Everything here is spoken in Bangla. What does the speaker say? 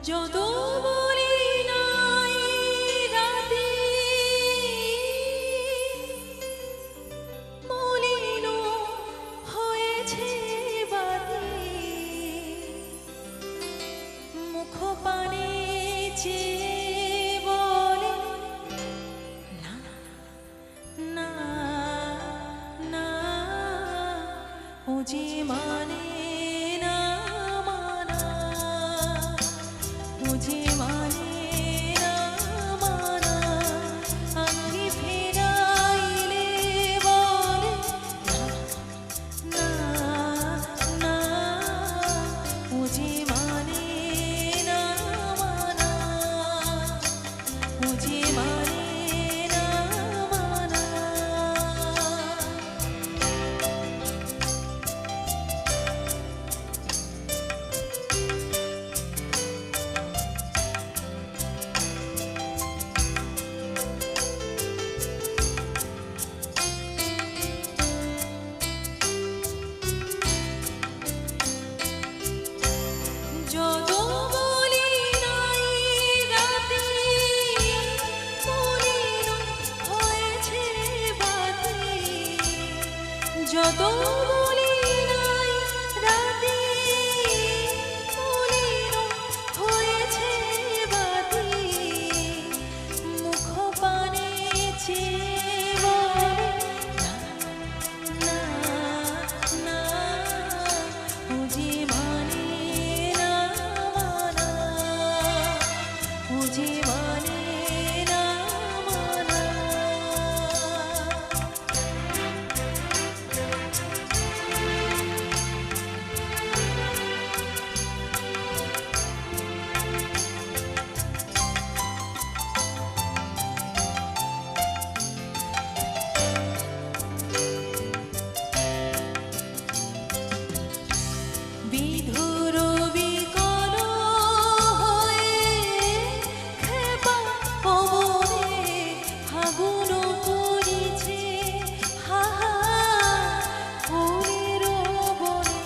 যত বলি নাই রাতে মলিন হয়েছে বাদে মুখ পানে চেয়ে বলে না না না ও যে মানে না মানা ও যে মানে না মানা আঁখি ফেরাইলে বলে না না ও যে মানে না মানা ও যে মানে না মানা যত বলি নাই রাতে মলিন হয়েছে বাদে যত বলি নাই রাতে মলিন হয়েছে বাদে মুখ পানে চেয়ে বলে না না ও যে মানে না মানা ও যে মানে না মানা বিধুর বিকল হয়ে খেপা পবনে ফাগুন করিছে হাহা ফুলের বনে